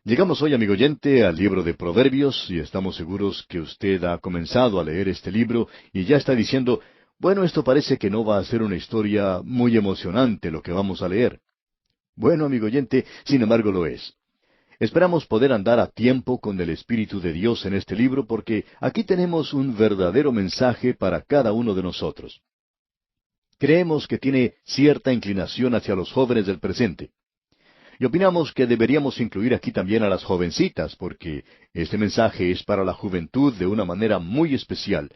Llegamos hoy, amigo oyente, al libro de Proverbios y estamos seguros que usted ha comenzado a leer este libro y ya está diciendo, bueno, esto parece que no va a ser una historia muy emocionante lo que vamos a leer. Bueno, amigo oyente, sin embargo lo es. Esperamos poder andar a tiempo con el Espíritu de Dios en este libro porque aquí tenemos un verdadero mensaje para cada uno de nosotros. Creemos que tiene cierta inclinación hacia los jóvenes del presente. Y opinamos que deberíamos incluir aquí también a las jovencitas, porque este mensaje es para la juventud de una manera muy especial,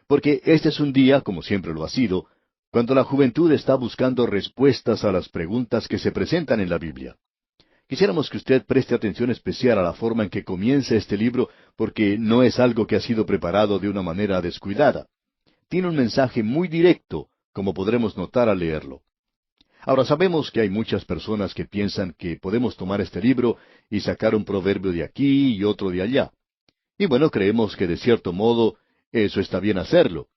porque este es un día, como siempre lo ha sido, cuando la juventud está buscando respuestas a las preguntas que se presentan en la Biblia. Quisiéramos que usted preste atención especial a la forma en que comienza este libro, porque no es algo que ha sido preparado de una manera descuidada. Tiene un mensaje muy directo, como podremos notar al leerlo. Ahora sabemos que hay muchas personas que piensan que podemos tomar este libro y sacar un proverbio de aquí y otro de allá. Y bueno, creemos que de cierto modo eso está bien hacerlo.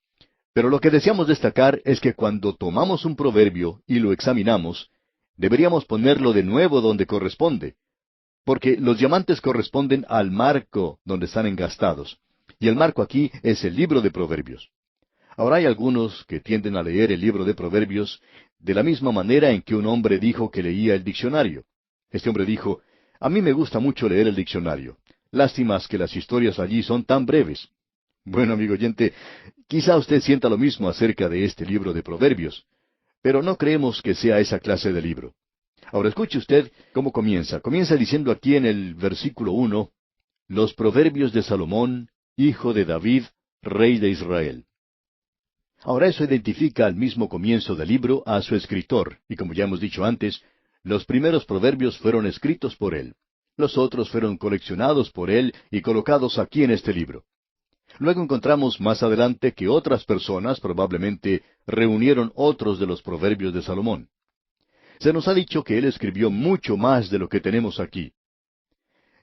Pero lo que deseamos destacar es que cuando tomamos un proverbio y lo examinamos, deberíamos ponerlo de nuevo donde corresponde, porque los diamantes corresponden al marco donde están engastados. Y el marco aquí es el libro de Proverbios. Ahora hay algunos que tienden a leer el libro de Proverbios de la misma manera en que un hombre dijo que leía el diccionario. Este hombre dijo, a mí me gusta mucho leer el diccionario. Lástimas que las historias allí son tan breves. Bueno, amigo oyente, quizá usted sienta lo mismo acerca de este libro de Proverbios, pero no creemos que sea esa clase de libro. Ahora escuche usted cómo comienza. Comienza diciendo aquí en el versículo 1, los Proverbios de Salomón, hijo de David, rey de Israel. Ahora eso identifica al mismo comienzo del libro a su escritor, y como ya hemos dicho antes, los primeros proverbios fueron escritos por él. Los otros fueron coleccionados por él y colocados aquí en este libro. Luego encontramos más adelante que otras personas probablemente reunieron otros de los proverbios de Salomón. Se nos ha dicho que él escribió mucho más de lo que tenemos aquí.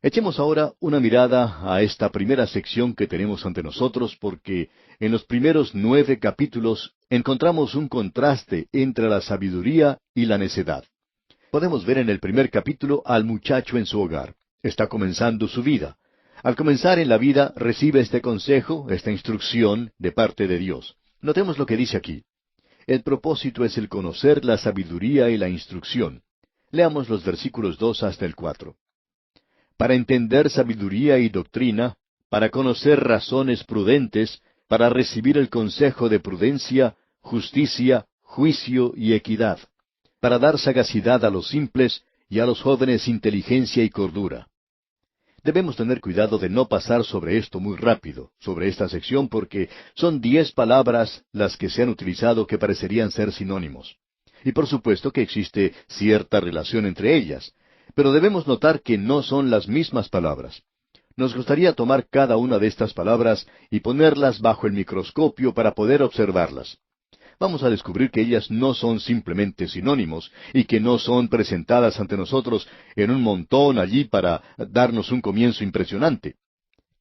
Echemos ahora una mirada a esta primera sección que tenemos ante nosotros porque en los primeros 9 capítulos encontramos un contraste entre la sabiduría y la necedad. Podemos ver en el primer capítulo al muchacho en su hogar. Está comenzando su vida. Al comenzar en la vida recibe este consejo, esta instrucción de parte de Dios. Notemos lo que dice aquí. El propósito es el conocer la sabiduría y la instrucción. Leamos los versículos 2 hasta el 4. Para entender sabiduría y doctrina, para conocer razones prudentes, para recibir el consejo de prudencia, justicia, juicio y equidad, para dar sagacidad a los simples y a los jóvenes inteligencia y cordura. Debemos tener cuidado de no pasar sobre esto muy rápido, sobre esta sección, porque son 10 palabras las que se han utilizado que parecerían ser sinónimos. Y por supuesto que existe cierta relación entre ellas, pero debemos notar que no son las mismas palabras. Nos gustaría tomar cada una de estas palabras y ponerlas bajo el microscopio para poder observarlas. Vamos a descubrir que ellas no son simplemente sinónimos y que no son presentadas ante nosotros en un montón allí para darnos un comienzo impresionante.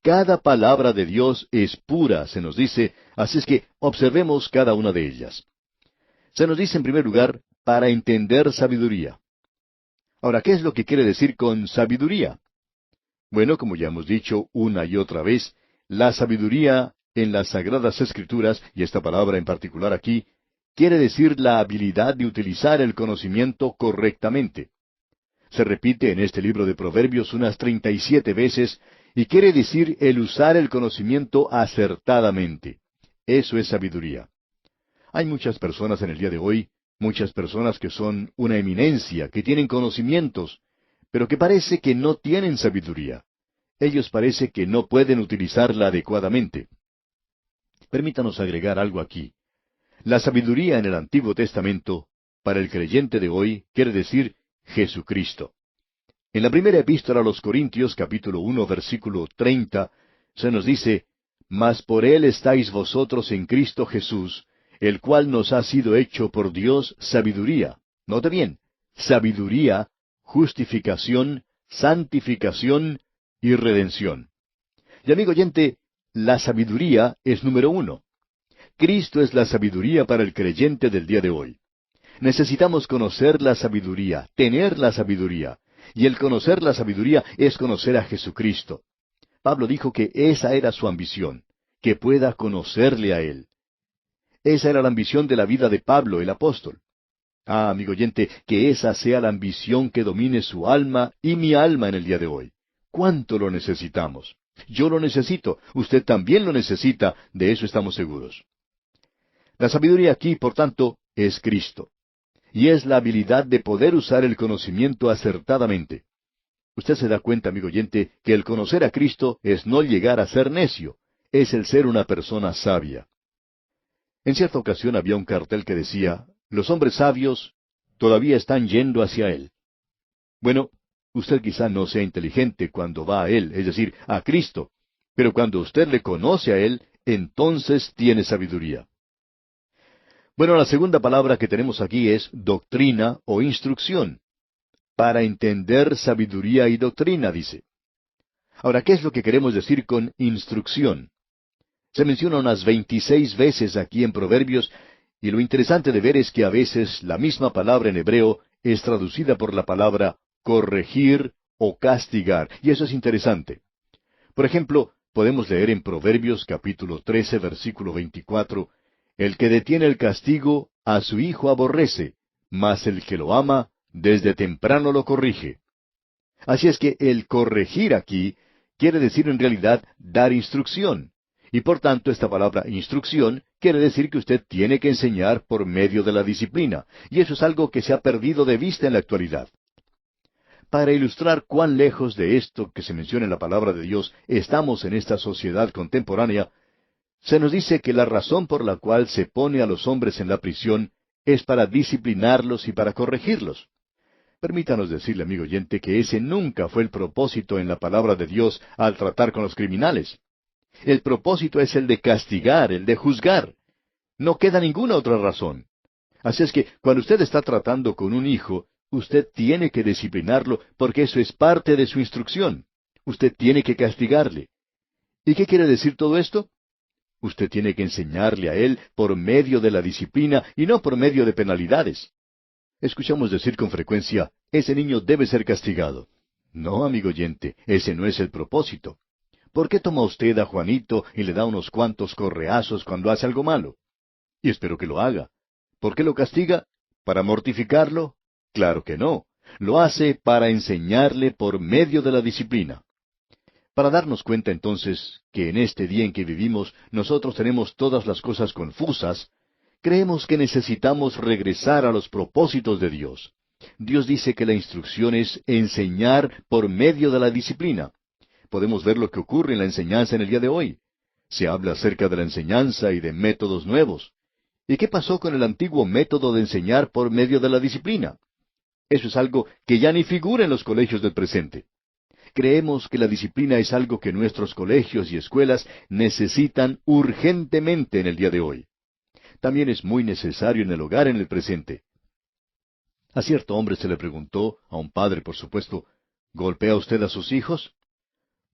Cada palabra de Dios es pura, se nos dice, así es que observemos cada una de ellas. Se nos dice en primer lugar, para entender sabiduría. Ahora, ¿qué es lo que quiere decir con sabiduría? Bueno, como ya hemos dicho una y otra vez, la sabiduría en las Sagradas Escrituras, y esta palabra en particular aquí, quiere decir la habilidad de utilizar el conocimiento correctamente. Se repite en este libro de Proverbios unas 37 veces, y quiere decir el usar el conocimiento acertadamente. Eso es sabiduría. Hay muchas personas en el día de hoy, muchas personas que son una eminencia, que tienen conocimientos, pero que parece que no tienen sabiduría. Ellos parece que no pueden utilizarla adecuadamente. Permítanos agregar algo aquí. La sabiduría en el Antiguo Testamento, para el creyente de hoy, quiere decir Jesucristo. En la primera epístola a los Corintios, capítulo 1, versículo 30, se nos dice, Mas por Él estáis vosotros en Cristo Jesús, el cual nos ha sido hecho por Dios sabiduría. Note bien, sabiduría, justificación, santificación y redención. Y amigo oyente, la sabiduría es número 1. Cristo es la sabiduría para el creyente del día de hoy. Necesitamos conocer la sabiduría, tener la sabiduría, Y el conocer la sabiduría es conocer a Jesucristo. Pablo dijo que esa era su ambición, que pueda conocerle a Él. Esa era la ambición de la vida de Pablo, el apóstol. Ah, amigo oyente, que esa sea la ambición que domine su alma y mi alma en el día de hoy. ¿Cuánto lo necesitamos? Yo lo necesito, usted también lo necesita, de eso estamos seguros. La sabiduría aquí, por tanto, es Cristo. Y es la habilidad de poder usar el conocimiento acertadamente. Usted se da cuenta, amigo oyente, que el conocer a Cristo es no llegar a ser necio, es el ser una persona sabia. En cierta ocasión había un cartel que decía, los hombres sabios todavía están yendo hacia Él. Bueno, usted quizá no sea inteligente cuando va a Él, es decir, a Cristo, pero cuando usted le conoce a Él, entonces tiene sabiduría. Bueno, la segunda palabra que tenemos aquí es doctrina o instrucción. Para entender sabiduría y doctrina, dice. Ahora, ¿qué es lo que queremos decir con instrucción? Se menciona unas 26 veces aquí en Proverbios, y lo interesante de ver es que a veces la misma palabra en hebreo es traducida por la palabra corregir o castigar, y eso es interesante. Por ejemplo, podemos leer en Proverbios capítulo 13, versículo 24, el que detiene el castigo a su hijo aborrece, mas el que lo ama desde temprano lo corrige. Así es que el corregir aquí quiere decir en realidad dar instrucción. Y por tanto esta palabra instrucción quiere decir que usted tiene que enseñar por medio de la disciplina. Y eso es algo que se ha perdido de vista en la actualidad. Para ilustrar cuán lejos de esto que se menciona en la palabra de Dios estamos en esta sociedad contemporánea, se nos dice que la razón por la cual se pone a los hombres en la prisión es para disciplinarlos y para corregirlos. Permítanos decirle, amigo oyente, que ese nunca fue el propósito en la palabra de Dios al tratar con los criminales. El propósito es el de castigar, el de juzgar. No queda ninguna otra razón. Así es que cuando usted está tratando con un hijo, usted tiene que disciplinarlo porque eso es parte de su instrucción. Usted tiene que castigarle. ¿Y qué quiere decir todo esto? Usted tiene que enseñarle a él por medio de la disciplina y no por medio de penalidades. Escuchamos decir con frecuencia, ese niño debe ser castigado. No, amigo oyente, ese no es el propósito. ¿Por qué toma usted a Juanito y le da unos cuantos correazos cuando hace algo malo? Y espero que lo haga. ¿Por qué lo castiga? ¿Para mortificarlo? Claro que no. Lo hace para enseñarle por medio de la disciplina. Para darnos cuenta entonces que en este día en que vivimos nosotros tenemos todas las cosas confusas, creemos que necesitamos regresar a los propósitos de Dios. Dios dice que la instrucción es enseñar por medio de la disciplina. Podemos ver lo que ocurre en la enseñanza en el día de hoy. Se habla acerca de la enseñanza y de métodos nuevos. ¿Y qué pasó con el antiguo método de enseñar por medio de la disciplina? Eso es algo que ya ni figura en los colegios del presente. Creemos que la disciplina es algo que nuestros colegios y escuelas necesitan urgentemente en el día de hoy. También es muy necesario en el hogar en el presente. A cierto hombre se le preguntó, a un padre por supuesto, ¿golpea usted a sus hijos?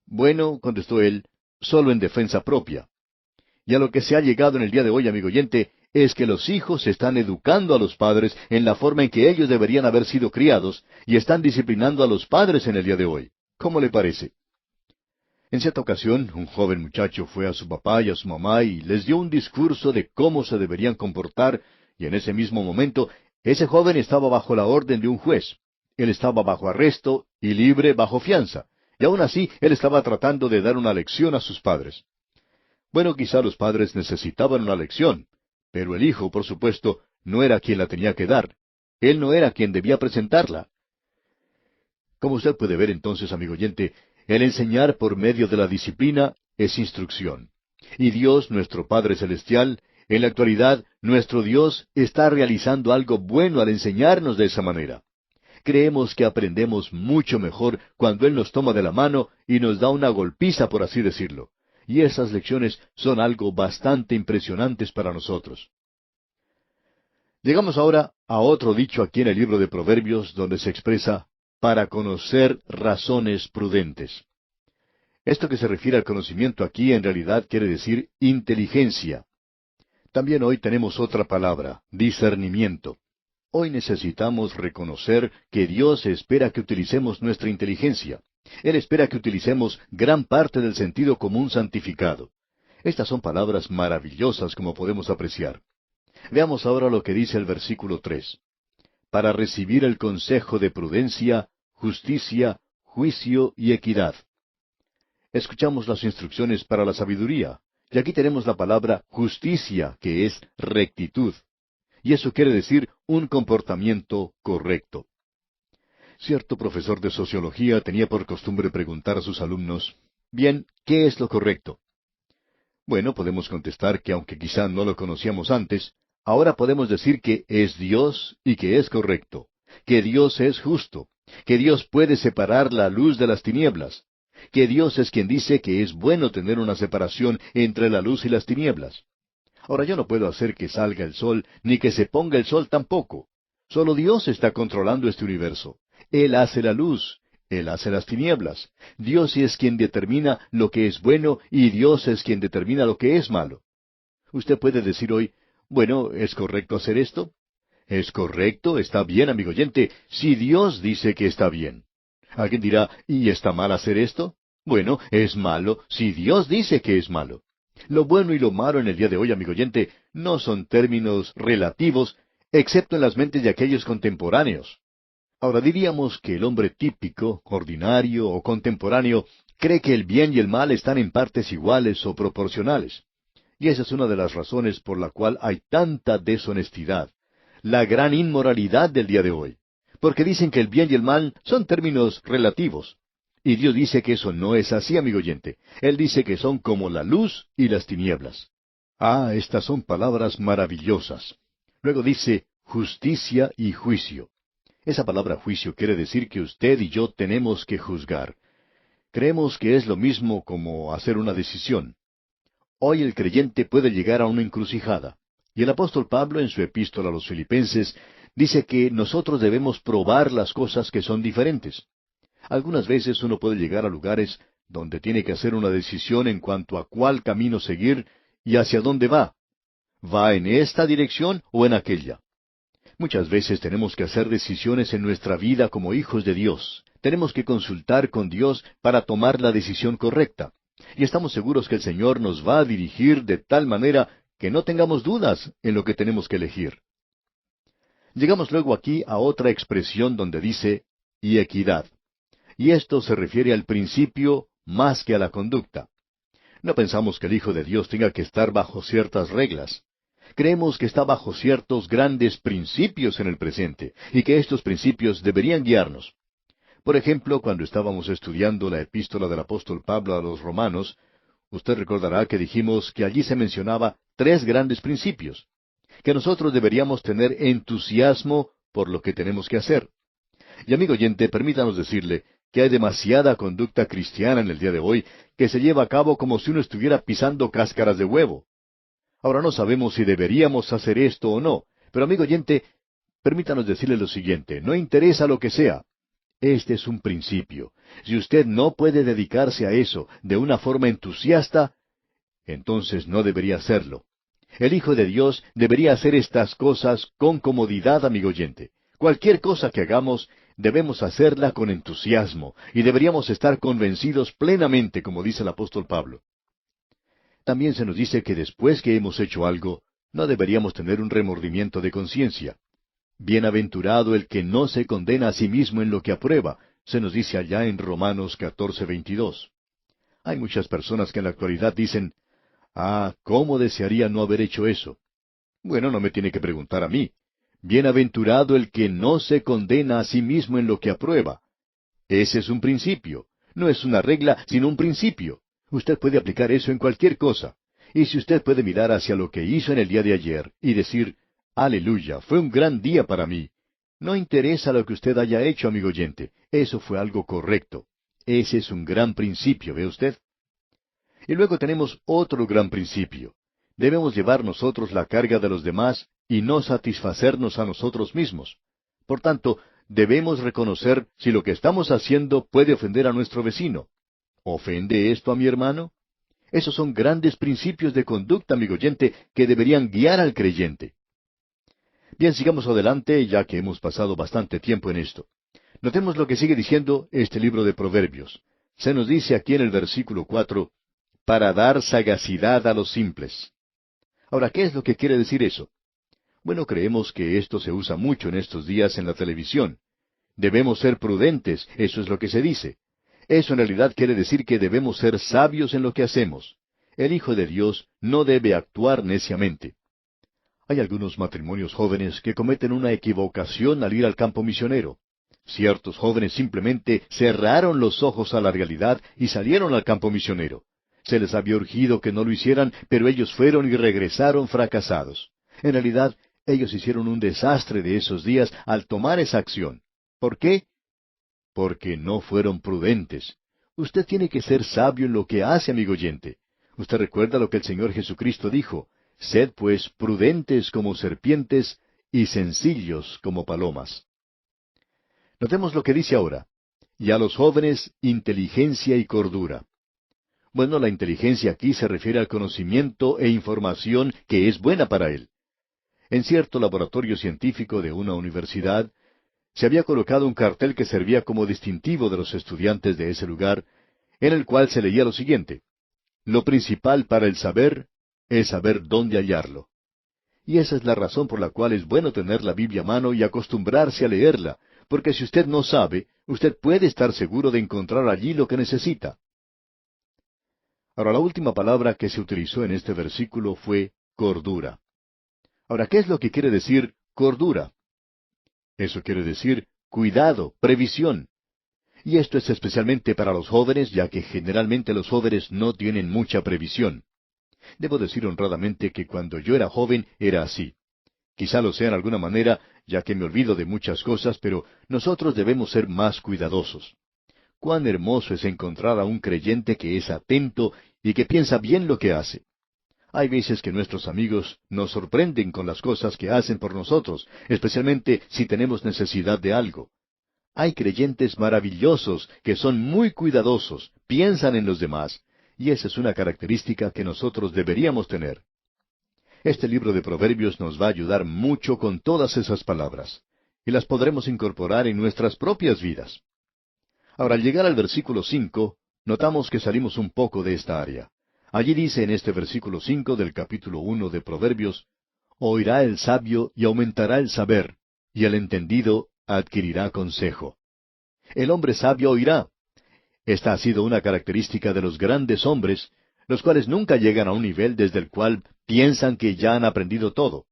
Bueno, contestó él, solo en defensa propia. Y a lo que se ha llegado en el día de hoy, amigo oyente, es que los hijos están educando a los padres en la forma en que ellos deberían haber sido criados y están disciplinando a los padres en el día de hoy. ¿Cómo le parece? En cierta ocasión, un joven muchacho fue a su papá y a su mamá y les dio un discurso de cómo se deberían comportar, y en ese mismo momento, ese joven estaba bajo la orden de un juez. Él estaba bajo arresto y libre bajo fianza, y aún así él estaba tratando de dar una lección a sus padres. Bueno, quizá los padres necesitaban una lección, pero el hijo, por supuesto, no era quien la tenía que dar. Él no era quien debía presentarla. Como usted puede ver entonces, amigo oyente, el enseñar por medio de la disciplina es instrucción. Y Dios, nuestro Padre Celestial, en la actualidad, nuestro Dios está realizando algo bueno al enseñarnos de esa manera. Creemos que aprendemos mucho mejor cuando Él nos toma de la mano y nos da una golpiza, por así decirlo. Y esas lecciones son algo bastante impresionantes para nosotros. Llegamos ahora a otro dicho aquí en el libro de Proverbios donde se expresa para conocer razones prudentes. Esto que se refiere al conocimiento aquí en realidad quiere decir inteligencia. También hoy tenemos otra palabra, discernimiento. Hoy necesitamos reconocer que Dios espera que utilicemos nuestra inteligencia. Él espera que utilicemos gran parte del sentido común santificado. Estas son palabras maravillosas como podemos apreciar. Veamos ahora lo que dice el versículo 3. Para recibir el consejo de prudencia, justicia, juicio y equidad. Escuchamos las instrucciones para la sabiduría, y aquí tenemos la palabra justicia, que es rectitud. Y eso quiere decir un comportamiento correcto. Cierto profesor de sociología tenía por costumbre preguntar a sus alumnos, bien, ¿qué es lo correcto? Bueno, podemos contestar que aunque quizá no lo conocíamos antes, ahora podemos decir que es Dios y que es correcto, que Dios es justo, que Dios puede separar la luz de las tinieblas, que Dios es quien dice que es bueno tener una separación entre la luz y las tinieblas. Ahora yo no puedo hacer que salga el sol, ni que se ponga el sol tampoco. Solo Dios está controlando este universo. Él hace la luz, Él hace las tinieblas. Dios es quien determina lo que es bueno y Dios es quien determina lo que es malo. Usted puede decir hoy, bueno, ¿es correcto hacer esto? ¿Es correcto? ¿Está bien, amigo oyente? Si Dios dice que está bien. Alguien dirá, ¿y está mal hacer esto? Bueno, es malo si Dios dice que es malo. Lo bueno y lo malo en el día de hoy, amigo oyente, no son términos relativos, excepto en las mentes de aquellos contemporáneos. Ahora diríamos que el hombre típico, ordinario o contemporáneo cree que el bien y el mal están en partes iguales o proporcionales. Y esa es una de las razones por la cual hay tanta deshonestidad, la gran inmoralidad del día de hoy. Porque dicen que el bien y el mal son términos relativos. Y Dios dice que eso no es así, amigo oyente. Él dice que son como la luz y las tinieblas. Ah, estas son palabras maravillosas. Luego dice justicia y juicio. Esa palabra juicio quiere decir que usted y yo tenemos que juzgar. Creemos que es lo mismo como hacer una decisión. Hoy el creyente puede llegar a una encrucijada. Y el apóstol Pablo, en su epístola a los Filipenses, dice que nosotros debemos probar las cosas que son diferentes. Algunas veces uno puede llegar a lugares donde tiene que hacer una decisión en cuanto a cuál camino seguir y hacia dónde va. ¿Va en esta dirección o en aquella? Muchas veces tenemos que hacer decisiones en nuestra vida como hijos de Dios. Tenemos que consultar con Dios para tomar la decisión correcta. Y estamos seguros que el Señor nos va a dirigir de tal manera que no tengamos dudas en lo que tenemos que elegir. Llegamos luego aquí a otra expresión donde dice, y equidad. Y esto se refiere al principio más que a la conducta. No pensamos que el Hijo de Dios tenga que estar bajo ciertas reglas. Creemos que está bajo ciertos grandes principios en el presente, y que estos principios deberían guiarnos. Por ejemplo, cuando estábamos estudiando la epístola del apóstol Pablo a los Romanos, usted recordará que dijimos que allí se mencionaba tres grandes principios, que nosotros deberíamos tener entusiasmo por lo que tenemos que hacer. Y amigo oyente, permítanos decirle que hay demasiada conducta cristiana en el día de hoy que se lleva a cabo como si uno estuviera pisando cáscaras de huevo. Ahora no sabemos si deberíamos hacer esto o no, pero amigo oyente, permítanos decirle lo siguiente, no interesa lo que sea. Este es un principio. Si usted no puede dedicarse a eso de una forma entusiasta, entonces no debería hacerlo. El Hijo de Dios debería hacer estas cosas con comodidad, amigo oyente. Cualquier cosa que hagamos, debemos hacerla con entusiasmo, y deberíamos estar convencidos plenamente, como dice el apóstol Pablo. También se nos dice que después que hemos hecho algo, no deberíamos tener un remordimiento de conciencia. Bienaventurado el que no se condena a sí mismo en lo que aprueba, se nos dice allá en Romanos 14:22. Hay muchas personas que en la actualidad dicen, ¿cómo desearía no haber hecho eso? Bueno, no me tiene que preguntar a mí. Bienaventurado el que no se condena a sí mismo en lo que aprueba. Ese es un principio. No es una regla, sino un principio. Usted puede aplicar eso en cualquier cosa. Y si usted puede mirar hacia lo que hizo en el día de ayer y decir, aleluya, fue un gran día para mí. No interesa lo que usted haya hecho, amigo oyente. Eso fue algo correcto. Ese es un gran principio, ¿ve usted? Y luego tenemos otro gran principio. Debemos llevar nosotros la carga de los demás y no satisfacernos a nosotros mismos. Por tanto, debemos reconocer si lo que estamos haciendo puede ofender a nuestro vecino. ¿Ofende esto a mi hermano? Esos son grandes principios de conducta, amigo oyente, que deberían guiar al creyente. Bien, sigamos adelante, ya que hemos pasado bastante tiempo en esto. Notemos lo que sigue diciendo este libro de Proverbios. Se nos dice aquí en el versículo 4, para dar sagacidad a los simples. Ahora, ¿qué es lo que quiere decir eso? Bueno, creemos que esto se usa mucho en estos días en la televisión. Debemos ser prudentes, eso es lo que se dice. Eso en realidad quiere decir que debemos ser sabios en lo que hacemos. El Hijo de Dios no debe actuar neciamente. Hay algunos matrimonios jóvenes que cometen una equivocación al ir al campo misionero. Ciertos jóvenes simplemente cerraron los ojos a la realidad y salieron al campo misionero. Se les había urgido que no lo hicieran, pero ellos fueron y regresaron fracasados. En realidad, ellos hicieron un desastre de esos días al tomar esa acción. ¿Por qué? Porque no fueron prudentes. Usted tiene que ser sabio en lo que hace, amigo oyente. Usted recuerda lo que el Señor Jesucristo dijo: Sed pues prudentes como serpientes y sencillos como palomas. Notemos lo que dice ahora. Y a los jóvenes, inteligencia y cordura. Bueno, la inteligencia aquí se refiere al conocimiento e información que es buena para él. En cierto laboratorio científico de una universidad, se había colocado un cartel que servía como distintivo de los estudiantes de ese lugar, en el cual se leía lo siguiente: Lo principal para el saber es saber dónde hallarlo. Y esa es la razón por la cual es bueno tener la Biblia a mano y acostumbrarse a leerla, porque si usted no sabe, usted puede estar seguro de encontrar allí lo que necesita. Ahora, la última palabra que se utilizó en este versículo fue cordura. Ahora, ¿qué es lo que quiere decir cordura? Eso quiere decir cuidado, previsión. Y esto es especialmente para los jóvenes, ya que generalmente los jóvenes no tienen mucha previsión. Debo decir honradamente que cuando yo era joven era así. Quizá lo sea en alguna manera, ya que me olvido de muchas cosas, pero nosotros debemos ser más cuidadosos. Cuán hermoso es encontrar a un creyente que es atento y que piensa bien lo que hace. Hay veces que nuestros amigos nos sorprenden con las cosas que hacen por nosotros, especialmente si tenemos necesidad de algo. Hay creyentes maravillosos que son muy cuidadosos, piensan en los demás, y esa es una característica que nosotros deberíamos tener. Este libro de Proverbios nos va a ayudar mucho con todas esas palabras, y las podremos incorporar en nuestras propias vidas. Ahora, al llegar al versículo 5, notamos que salimos un poco de esta área. Allí dice en este versículo 5 del capítulo 1 de Proverbios: Oirá el sabio y aumentará el saber, y el entendido adquirirá consejo. El hombre sabio oirá. Esta ha sido una característica de los grandes hombres, los cuales nunca llegan a un nivel desde el cual piensan que ya han aprendido todo.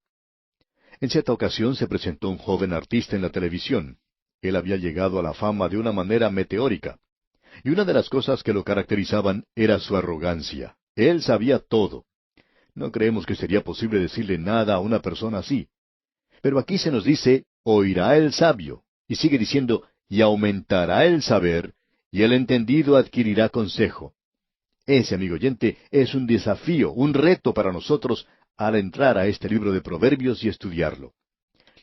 En cierta ocasión se presentó un joven artista en la televisión. Él había llegado a la fama de una manera meteórica. Y una de las cosas que lo caracterizaban era su arrogancia. Él sabía todo. No creemos que sería posible decirle nada a una persona así. Pero aquí se nos dice: oirá el sabio. Y sigue diciendo: y aumentará el saber, y el entendido adquirirá consejo. Ese, amigo oyente, es un desafío, un reto para nosotros al entrar a este libro de Proverbios y estudiarlo.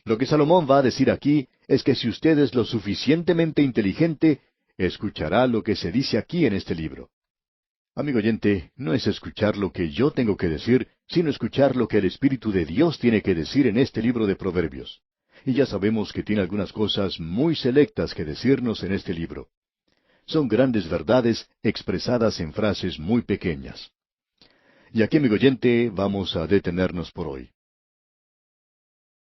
Lo que Salomón va a decir aquí es que si usted es lo suficientemente inteligente, escuchará lo que se dice aquí en este libro. Amigo oyente, no es escuchar lo que yo tengo que decir, sino escuchar lo que el Espíritu de Dios tiene que decir en este libro de Proverbios. Y ya sabemos que tiene algunas cosas muy selectas que decirnos en este libro. Son grandes verdades expresadas en frases muy pequeñas. Y aquí, amigo oyente, vamos a detenernos por hoy.